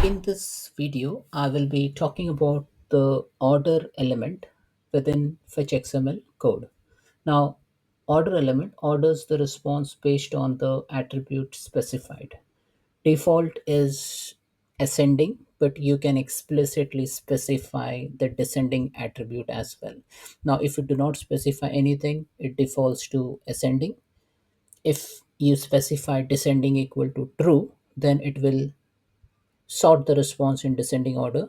In this video, I will be talking about the order element within FetchXml code. Now, order element orders the response based on the attribute specified. Default is ascending, but you can explicitly specify the descending attribute as well. Now, if you do not specify anything, it defaults to ascending. If you specify descending equal to true, then it will sort the response in descending order.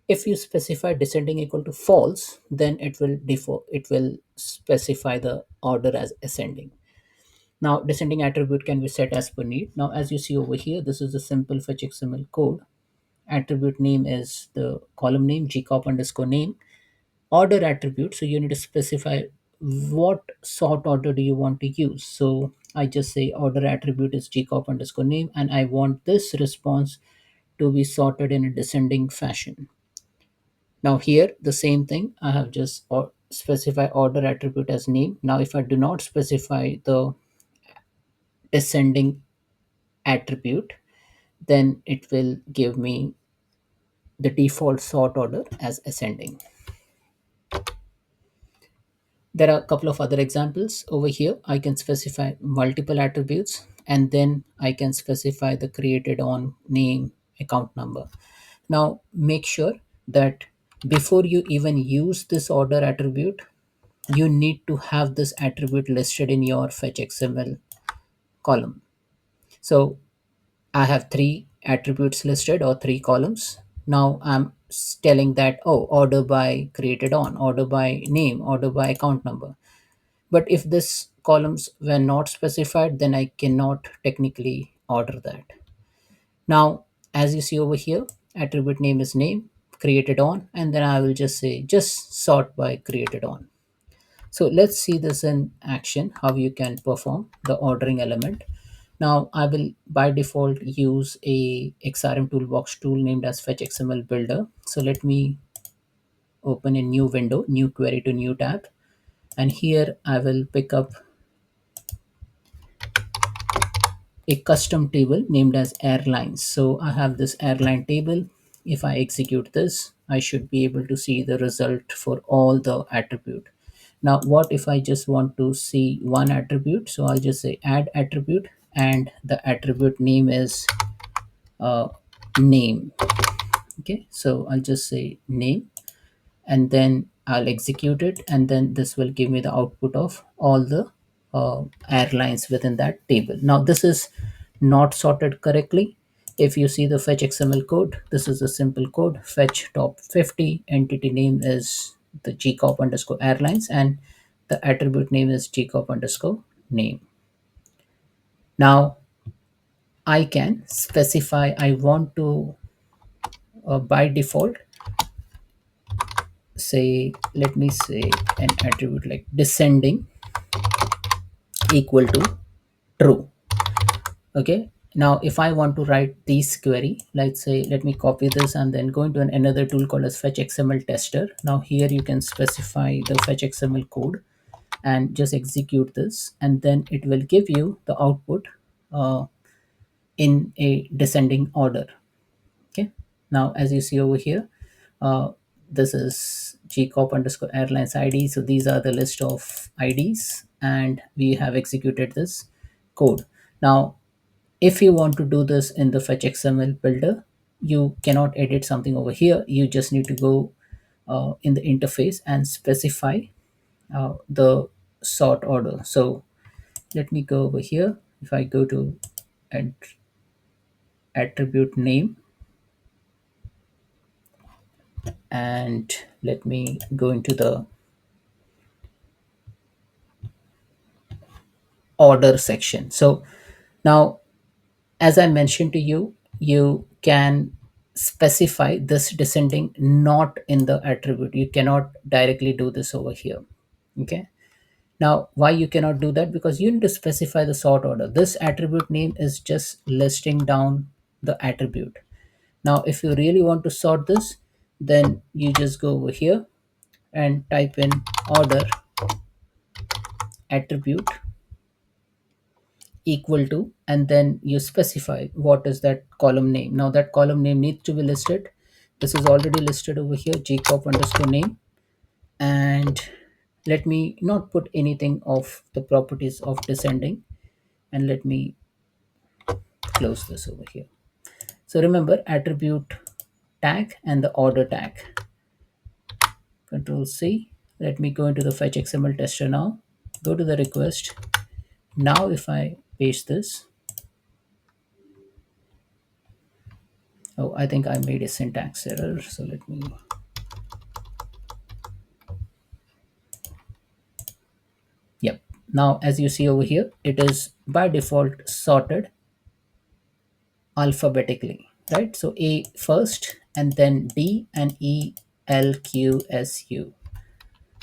If you specify descending equal to false, then it will specify the order as ascending. Now descending attribute can be set as per need. Now as you see over here, this is a simple fetch XML code. Attribute name is the column name gcop underscore name. Order attribute, so you need to specify what sort order do you want to use. So I just say order attribute is gcop underscore name, and I want this response to be sorted in a descending fashion. Now here the same thing, I have just specify order attribute as name. Now if I do not specify the descending attribute, then it will give me the default sort order as ascending. There are a couple of other examples over here. I can specify multiple attributes, and then I can specify the created on name, account number. Now make sure that before you even use this order attribute, you need to have this attribute listed in your fetch XML column. So I have three attributes listed or three columns. Now I'm telling that, oh, order by created on, order by name, order by account number. But if this columns were not specified, then I cannot technically order that. Now, as you see over here, attribute name is name, created on, and then I will just say just sort by created on. So let's see this in action, how you can perform the ordering element. Now I will by default use a XRM toolbox tool named as FetchXML builder. So let me open a new window, new query to new tab. And here I will pick up a custom table named as airlines. So I have this airline table. If I execute this, I should be able to see the result for all the attribute. Now, what if I just want to see one attribute? So I'll just say add attribute, and the attribute name is uh, name. Okay, so I'll just say name, and then I'll execute it, and then this will give me the output of all the airlines within that table. Now this is not sorted correctly. If you see the fetch XML code, this is a simple code: fetch top 50, entity name is the gcop underscore airlines, and the attribute name is gcop underscore name. Now I can specify I want to by default say, let me say an attribute like descending equal to true. Okay, now if I want to write this query, let's say, let me copy this and then go into another tool called as fetch xml tester. Now here you can specify the fetch xml code and just execute this, and then it will give you the output uh, in a descending order. Okay, now as you see over here, uh, this is gcop underscore airlines id. So these are the list of ids, and we have executed this code. Now if you want to do this in the fetch xml builder, you cannot edit something over here. You just need to go in the interface and specify the sort order. So let me go over here. If I go to at- attribute name, and let me go into the order section. So now, as I mentioned to you, you can specify this descending not in the attribute. You cannot directly do this over here. Okay, now why you cannot do that? Because you need to specify the sort order. This attribute name is just listing down the attribute. Now if you really want to sort this, then you just go over here and type in order attribute equal to, and then you specify what is that column name. Now that column name needs to be listed. This is already listed over here, jacob underscore name. And let me not put anything of the properties of descending, and let me close this over here. So remember, attribute tag and the order tag. Control C. Let me go into the fetch XML tester now. Go to the request. Now if I paste this, oh, I think I made a syntax error. So let me, yep. Now as you see over here, it is by default sorted alphabetically, right? So A first, and then D, and E, L, Q, S, U.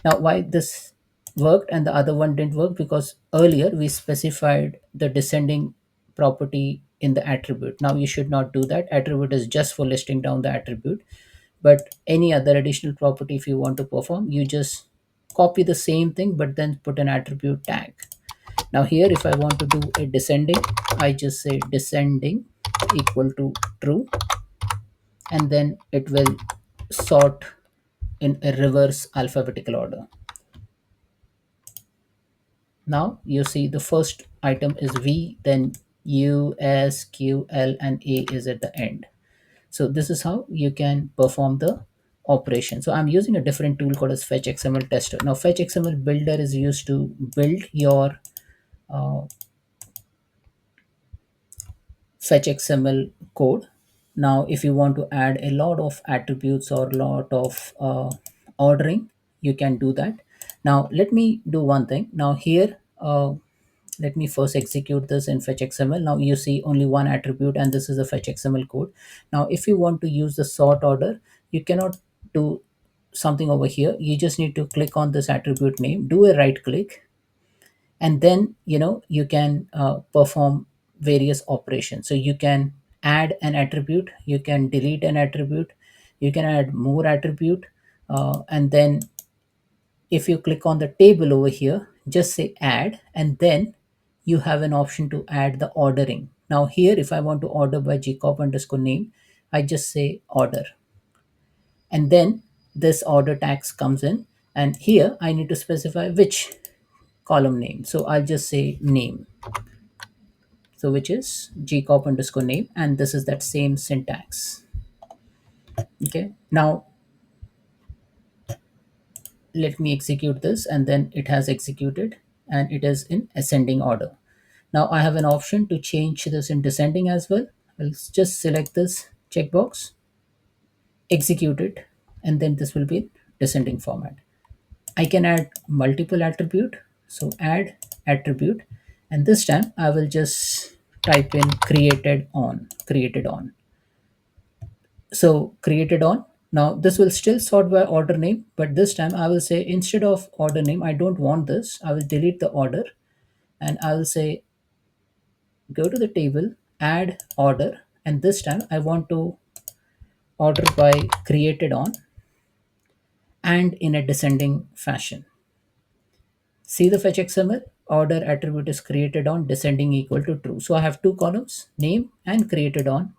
Now, why this worked and the other one didn't work? Because earlier we specified the descending property in the attribute. Now you should not do that. Attribute is just for listing down the attribute. But any other additional property, if you want to perform, you just copy the same thing, but then put an attribute tag. Now here, if I want to do a descending, I just say descending equal to true, and then it will sort in a reverse alphabetical order. Now you see the first item is V, then U, S, Q, L, and A is at the end. So this is how you can perform the operation. So I'm using a different tool called as FetchXml tester. Now FetchXml builder is used to build your uh, fetch XML code. Now, if you want to add a lot of attributes or a lot of ordering, you can do that. Now, let me do one thing. Now, here, let me first execute this in fetch XML. Now, you see only one attribute, and this is the fetch XML code. Now, if you want to use the sort order, you cannot do something over here. You just need to click on this attribute name, do a right click, and then you can perform various operations. So you can add an attribute, you can delete an attribute, you can add more attribute, and then if you click on the table over here, just say add, and then you have an option to add the ordering. Now here, if I want to order by jacob underscore name, I just say order, and then this order tags comes in, and here I need to specify which column name. So I'll just say name, so which is jacob underscore name, and this is that same syntax. Okay, now let me execute this, and then it has executed, and it is in ascending order. Now I have an option to change this in descending as well. I'll just select this checkbox, execute it, and then this will be in descending format. I can add multiple attribute, so add attribute, and this time I will just type in created on. So created on. Now this will still sort by order name, but this time I will say, instead of order name, I don't want this. I will delete the order, and I will say go to the table, add order, and this time I want to order by created on and in a descending fashion. See the fetch XML order attribute is created on, descending equal to true. So I have two columns, name and created on,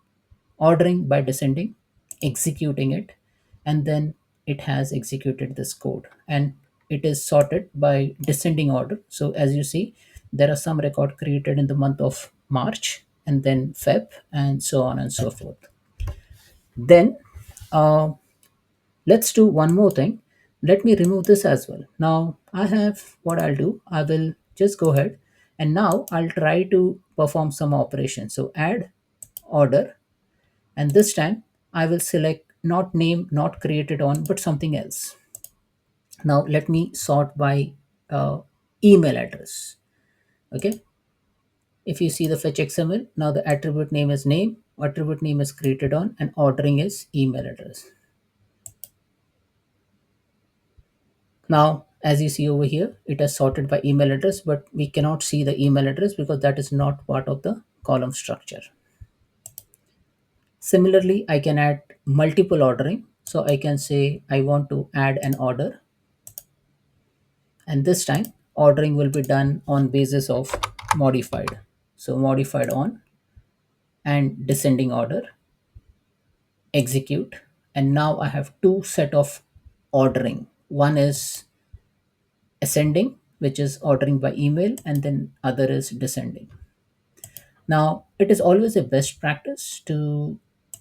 ordering by descending, executing it, and then it has executed this code, and it is sorted by descending order. So as you see, there are some record created in the month of March, and then Feb, and so on and so forth. Then uh, let's do one more thing. Let me remove this as well. Now I have, what I'll do, I will just go ahead, and now I'll try to perform some operation. So add order, and this time I will select not name, not created on, but something else. Now let me sort by email address. Okay, if you see the fetch XML, now the attribute name is name, attribute name is created on, and ordering is email address. Now as you see over here, it has sorted by email address, but we cannot see the email address because that is not part of the column structure. Similarly, I can add multiple ordering. So I can say I want to add an order, and this time ordering will be done on basis of modified. So modified on and descending order, execute. And now I have two set of ordering. One is ascending, which is ordering by email, and then other is descending. Now, it is always a best practice to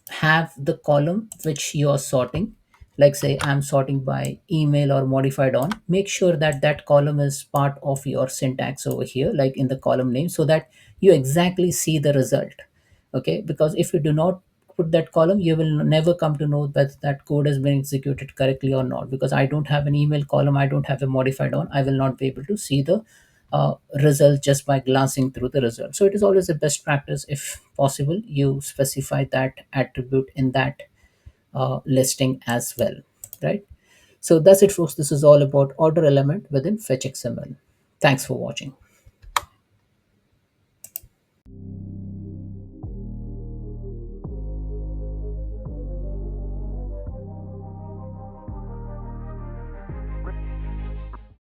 have the column which you are sorting. Like, say, I'm sorting by email or modified on. Make sure that that column is part of your syntax over here, like in the column name, so that you exactly see the result. Okay, because if you do not put that column, you will never come to know that that code has been executed correctly or not. Because I don't have an email column, I don't have a modified on, I will not be able to see the result just by glancing through the result. So it is always a best practice, if possible, you specify that attribute in that listing as well, right? So that's it, folks. This is all about order element within FetchXML. Thanks for watching.